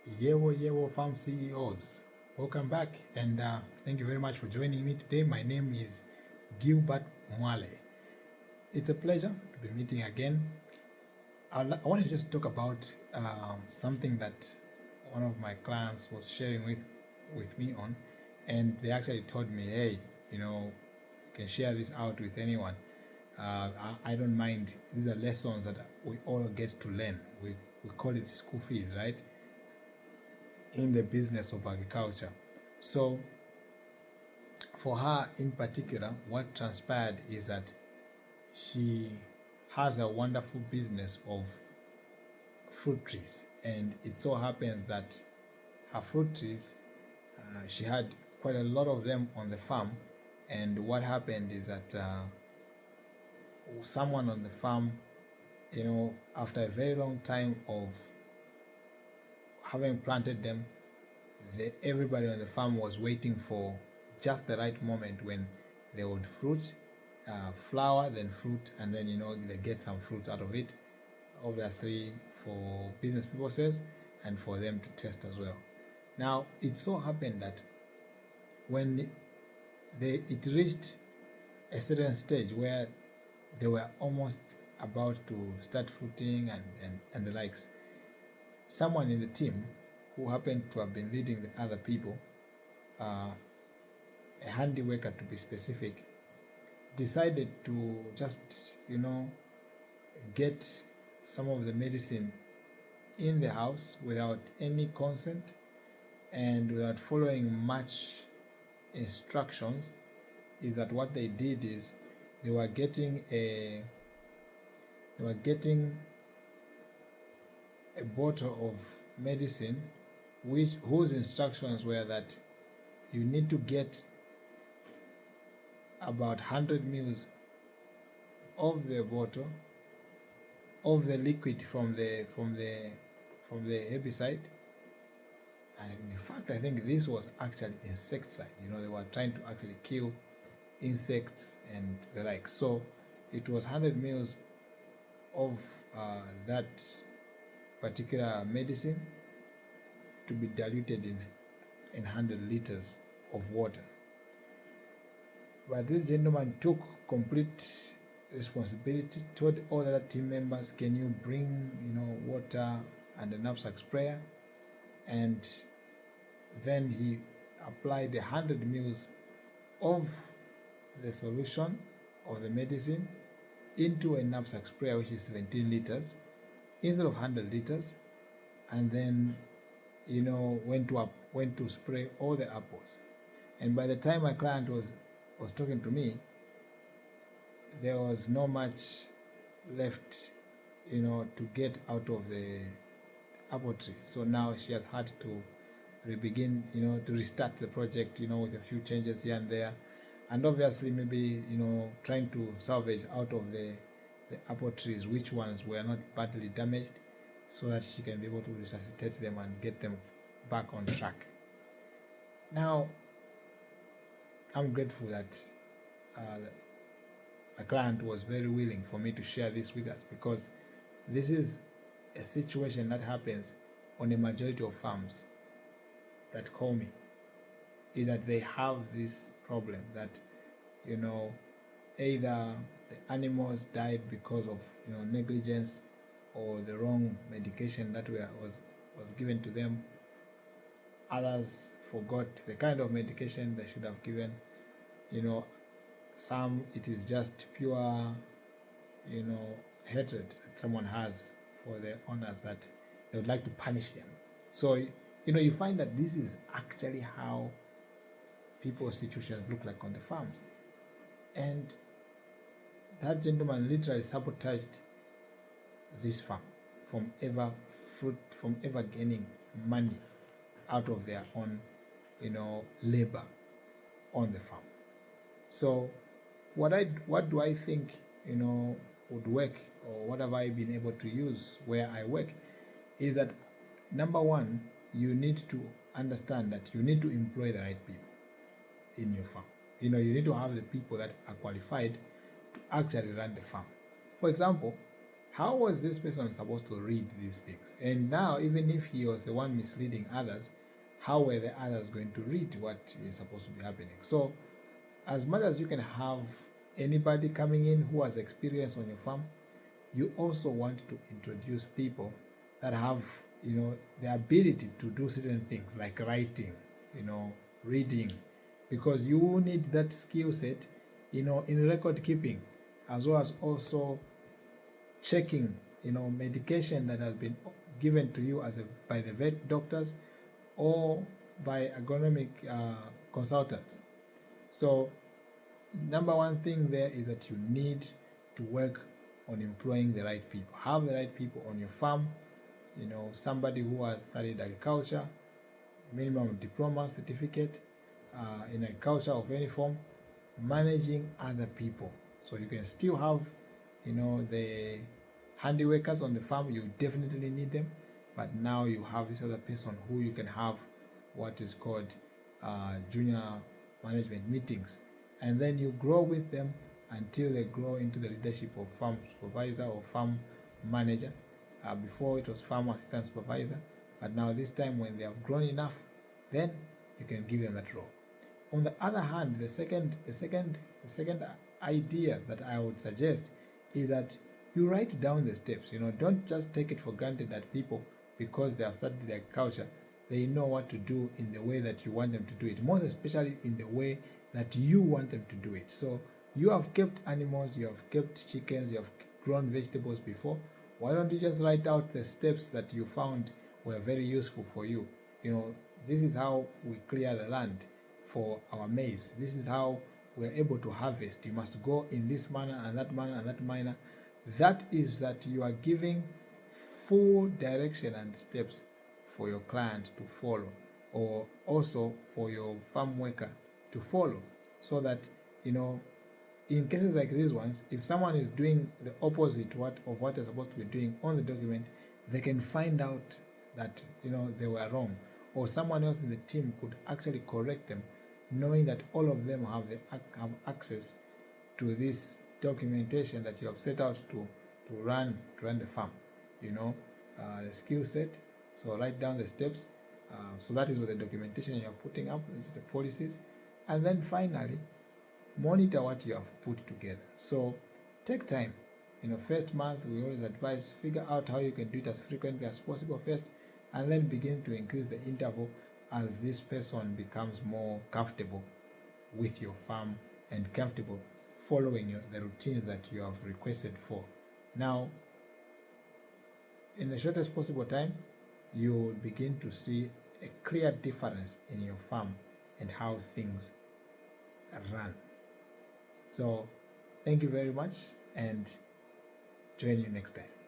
Yewo Farm CEOs. Welcome back and thank you very much for joining me today. My name is Gilbert Mwale. It's a pleasure to be meeting again. I want to just talk about something that one of my clients was sharing with me on, and they actually told me, hey, you can share this out with anyone. I don't mind. These are lessons that we all get to learn. We call it school fees, right? In the business of agriculture. So for her in particular, what transpired is that she has a wonderful business of fruit trees, and it so happens that her fruit trees, she had quite a lot of them on the farm. And what happened is that someone on the farm, after a very long time of having planted them, everybody on the farm was waiting for just the right moment when they would fruit, flower, then fruit, and then they get some fruits out of it. Obviously, for business purposes and for them to test as well. Now, it so happened that when it reached a certain stage where they were almost about to start fruiting and the likes, someone in the team who happened to have been leading the other people, a handy worker to be specific, decided to just, get some of the medicine in the house without any consent and without following much instructions. Is that what they did is they were getting a bottle of medicine whose instructions were that you need to get about 100 mils of the bottle of the liquid from the herbicide. And in fact, I think this was actually insecticide. They were trying to actually kill insects and the like. So it was 100 mils of that particular medicine to be diluted in 100 liters of water. But this gentleman took complete responsibility, told all other team members, can you bring water and a knapsack sprayer? And then he applied 100 mils of the solution of the medicine into a knapsack sprayer, which is 17 liters instead of 100 liters, and then went to spray all the apples. And by the time my client was talking to me, there was not much left to get out of the apple trees. So now she has had to begin to restart the project with a few changes here and there, and obviously maybe trying to salvage out of the apple trees which ones were not badly damaged, so that she can be able to resuscitate them and get them back on track. Now, I'm grateful that a client was very willing for me to share this with us, because this is a situation that happens on a majority of farms that call me, is that they have this problem that either the animals died because of negligence, or the wrong medication that was given to them. Others forgot the kind of medication they should have given. Some it is just pure hatred that someone has for the owners, that they would like to punish them. So you find that this is actually how people's situations look like on the farms. And that gentleman literally sabotaged this farm from ever gaining money out of their own labor on the farm. So what do I think would work, or what have I been able to use where I work, is that number one, you need to understand that you need to employ the right people in your farm. You need to have the people that are qualified to actually run the farm. For example, How was this person supposed to read these things? And now, even if he was the one misleading others, how were the others going to read what is supposed to be happening? So, as much as you can have anybody coming in who has experience on your farm, you also want to introduce people that have, the ability to do certain things like writing, reading, because you need that skill set, in record keeping, as well as also checking, medication that has been given to you by the vet doctors or by agronomic consultants. So number one thing there is that you need to work on employing the right people. Have the right people on your farm, somebody who has studied agriculture, minimum diploma certificate in agriculture of any form, managing other people. So you can still have, the handy workers on the farm, you definitely need them, but now you have this other person who you can have what is called junior management meetings, and then you grow with them until they grow into the leadership of farm supervisor or farm manager. Before it was farm assistant supervisor, but now this time when they have grown enough, then you can give them that role. On the other hand, the second idea that I would suggest is that you write down the steps. Don't just take it for granted that people, because they have studied agriculture, they know what to do in the way that you want them to do it, most especially in the way that you want them to do it. So you have kept animals, you have kept chickens, you have grown vegetables before. Why don't you just write out the steps that you found were very useful for you? This is how we clear the land for our maize. This is how we're able to harvest. You must go in this manner and that manner and that manner. That is that you are giving full direction and steps for your client to follow, or also for your farm worker to follow, so that in cases like these ones, if someone is doing the opposite of what they're supposed to be doing on the document, they can find out that they were wrong, or someone else in the team could actually correct them, knowing that all of them have access to this documentation that you have set out to run the farm. The skill set. So write down the steps. So that is what the documentation you're putting up, which is the policies, and then finally monitor what you have put together. So take time. First month we always advise, figure out how you can do it as frequently as possible first, and then begin to increase the interval as this person becomes more comfortable with your farm and comfortable following the routines that you have requested for. Now, in the shortest possible time, you will begin to see a clear difference in your farm and how things run. So, thank you very much, and join you next time.